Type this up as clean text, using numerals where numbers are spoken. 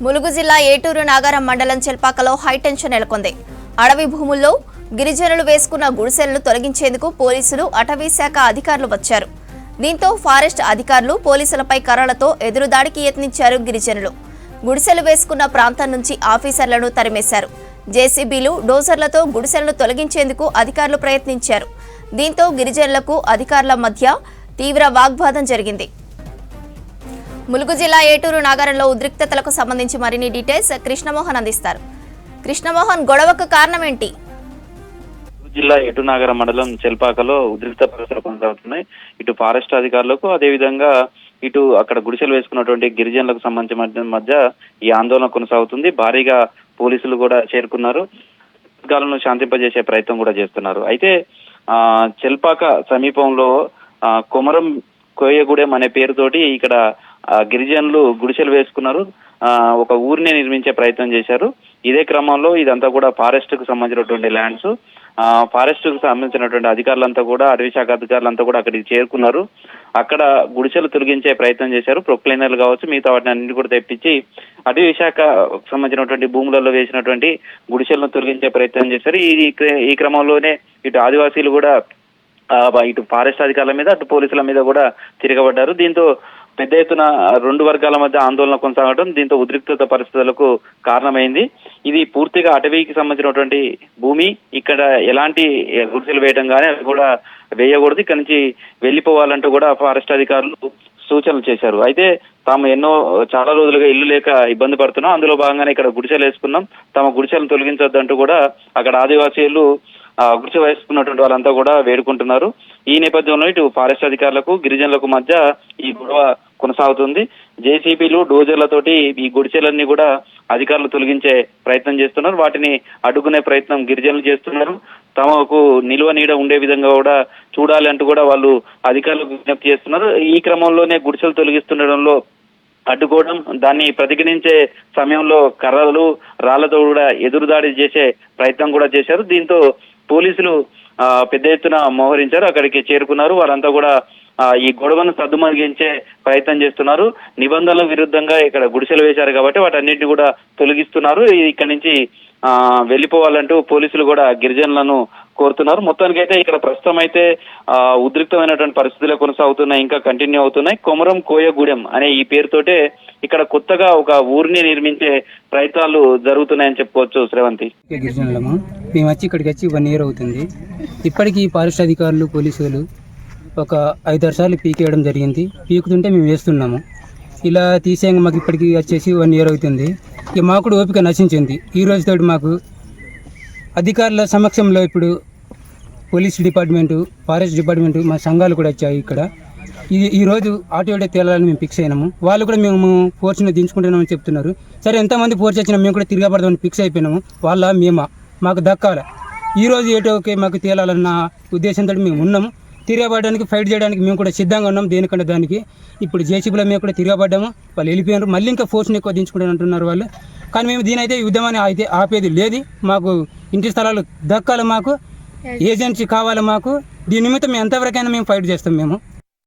ములుగు జిల్లా ఏటూరు నాగారం మండలం చెల్పాకలో హైటెన్షన్ నెలకొంది. అడవి భూముల్లో గిరిజనులు వేసుకున్న గుడిసెలను తొలగించేందుకు పోలీసులు, అటవీ శాఖ అధికారులు వచ్చారు. దీంతో ఫారెస్ట్ అధికారులు పోలీసులపై కర్రలతో ఎదురుదాడికి యత్నించారు. గిరిజనులు గుడిసెలు వేసుకున్న ప్రాంతం నుంచి ఆఫీసర్లను తరిమేశారు. జేసీబీలు, డోజర్లతో గుడిసెలను తొలగించేందుకు అధికారులు ప్రయత్నించారు. దీంతో గిరిజనులకు అధికారుల మధ్య తీవ్ర వాగ్వాదం జరిగింది. ములుగు జిల్లా ఏటూరు నాగారంలో ఉద్రిక్తతలకు సంబంధించి మరిన్ని డీటెయిల్స్ కృష్ణమోహన్ అందిస్తారు. కృష్ణమోహన్, గొడవకు కారణం ఏంటి? జిల్లా ఏటూరు నాగారం మండలం చెల్పాకలో ఉద్రిక్త పరిస్థితులు కొనసాగుతున్నాయి. ఇటు ఫారెస్ట్ అధికారులకు, అదేవిధంగా ఇటు అక్కడ గుడిసెలు వేసుకున్నటువంటి గిరిజనులకు సంబంధించిన మధ్య ఈ ఆందోళన కొనసాగుతుంది. భారీగా పోలీసులు కూడా చేరుకున్నారు. వర్గాలను శాంతింపజేసే ప్రయత్నం కూడా చేస్తున్నారు. అయితే చెల్పాక సమీపంలో కొమరం కోయగూడెం అనే పేరుతోటి ఇక్కడ గిరిజనులు గుడిసెలు వేసుకున్నారు. ఒక ఊరిని నిర్మించే ప్రయత్నం చేశారు. ఇదే క్రమంలో ఇదంతా కూడా ఫారెస్ట్ కు సంబంధించినటువంటి ల్యాండ్స్. ఫారెస్ట్ కు సంబంధించినటువంటి అధికారులంతా కూడా, అటవీ శాఖ అధికారులంతా కూడా అక్కడికి చేరుకున్నారు. అక్కడ గుడిసెలు తొలగించే ప్రయత్నం చేశారు. ప్రొక్లైనర్లు కావచ్చు, మిగతా వాటిని అన్నింటి కూడా తెప్పించి అటవీ శాఖ సంబంధించినటువంటి భూములలో వేసినటువంటి గుడిసెలను తొలగించే ప్రయత్నం చేశారు. ఈ క్రమంలోనే ఇటు ఆదివాసీలు కూడా ఇటు ఫారెస్ట్ అధికారుల మీద, అటు పోలీసుల మీద కూడా తిరగబడ్డారు. దీంతో పెద్ద ఎత్తున రెండు వర్గాల మధ్య ఆందోళన కొనసాగడం, దీంతో ఉద్రిక్తత పరిస్థితులకు కారణమైంది. ఇది పూర్తిగా అటవీకి సంబంధించినటువంటి భూమి. ఇక్కడ ఎలాంటి గుడిసెలు వేయడం కానీ అది కూడా వేయకూడదు, ఇక్కడ నుంచి వెళ్లిపోవాలంటూ కూడా ఫారెస్ట్ అధికారులు సూచనలు చేశారు. అయితే తాము చాలా రోజులుగా ఇల్లు లేక ఇబ్బంది పడుతున్నాం, అందులో భాగంగానే ఇక్కడ గుడిసెలు వేసుకున్నాం, తమ గుడిసెలను తొలగించొద్దంటూ కూడా అక్కడ ఆదివాసీలు గుడిసె వేసుకున్నటువంటి వాళ్ళంతా కూడా వేడుకుంటున్నారు. ఈ నేపథ్యంలో ఇటు ఫారెస్ట్ అధికారులకు, గిరిజనులకు మధ్య ఈ గొడవ కొనసాగుతుంది. జేసీబీలు, డోజర్లతోటి ఈ గుడిసెలన్నీ కూడా అధికారులు తొలగించే ప్రయత్నం చేస్తున్నారు. వాటిని అడ్డుకునే ప్రయత్నం గిరిజనులు చేస్తున్నారు. తమకు నిలువ నీడ ఉండే విధంగా కూడా చూడాలి అంటూ కూడా వాళ్ళు అధికారులకు విజ్ఞప్తి చేస్తున్నారు. ఈ క్రమంలోనే గుడిసెలు తొలగిస్తుండడంలో అడ్డుకోవడం, దాన్ని ప్రతిఘటించే సమయంలో కర్రలు, రాళ్లతో కూడా ఎదురుదాడి చేసే ప్రయత్నం కూడా చేశారు. దీంతో పోలీసులు పెద్ద ఎత్తున మోహరించారు, అక్కడికి చేరుకున్నారు. వారంతా కూడా ఈ గొడవను సద్దుమణిగించే ప్రయత్నం చేస్తున్నారు. నిబంధనల విరుద్ధంగా ఇక్కడ గుడిసెలు వేశారు కాబట్టి వాటన్నిటిని కూడా తొలగిస్తున్నారు. ఇక్కడి నుంచి వెళ్లిపోవాలంటూ పోలీసులు కూడా గిరిజనులను కోరుతున్నారు. మొత్తానికి అయితే ఇక్కడ ప్రస్తుతం అయితే ఉద్రిక్తమైనటువంటి పరిస్థితులే కొనసాగుతున్నాయి, ఇంకా కంటిన్యూ అవుతున్నాయి. కొమరం కోయగూడెం అనే ఈ పేరుతోటే ఇక్కడ కొత్తగా ఒక ఊరిని నిర్మించే ప్రయత్నాలు జరుగుతున్నాయని చెప్పుకోవచ్చు. శ్రవంతి, గిరిజనులము మేము వచ్చి ఇక్కడికి వచ్చి 1 year అవుతుంది. ఇప్పటికీ ఫారెస్ట్ అధికారులు, పోలీసులు ఒక 5-6 సార్లు పీకేయడం జరిగింది. పీకుతుంటే మేము వేస్తున్నాము. ఇలా తీసేయంగా మాకు ఇప్పటికి వచ్చేసి 1 year అవుతుంది. ఇక మాకు కూడా ఓపిక నశించింది. ఈ రోజుతో మాకు అధికారుల సమక్షంలో ఇప్పుడు పోలీస్ డిపార్ట్మెంటు, ఫారెస్ట్ డిపార్ట్మెంటు, మా సంఘాలు కూడా వచ్చాయి. ఇక్కడ ఈరోజు ఆటోడే తేలాలని మేము ఫిక్స్ అయినాము. వాళ్ళు కూడా మేము ఫోర్స్ని దించుకుంటున్నామని చెప్తున్నారు. సరే, ఎంతమంది ఫోర్స్ వచ్చినా మేము కూడా తిరగబడదామని ఫిక్స్ అయిపోయినాము. మాకు దక్కాలి. ఈరోజు ఏటోకే మాకు తేలాలన్న ఉద్దేశంతో మేము ఉన్నాము. తిరగబడడానికి, ఫైట్ చేయడానికి మేము కూడా సిద్ధంగా ఉన్నాం. దేనికంటే దానికి ఇప్పుడు జేసీబీలో మేము కూడా తిరగబడ్డాము. వాళ్ళు వెళ్ళిపోయినారు. మళ్ళీ ఇంకా ఫోర్స్ని ఎక్కువ దించుకుంటాను అంటున్నారు వాళ్ళు. కానీ మేము దీనైతే యుద్ధమని అయితే ఆపేది లేదు. మాకు ఇంటి స్థలాలు దక్కాలి, మాకు ఏజెన్సీ కావాలి. మాకు దీని నిమిత్తం మేము ఎంతవరకైనా మేము ఫైట్ చేస్తాం. మేము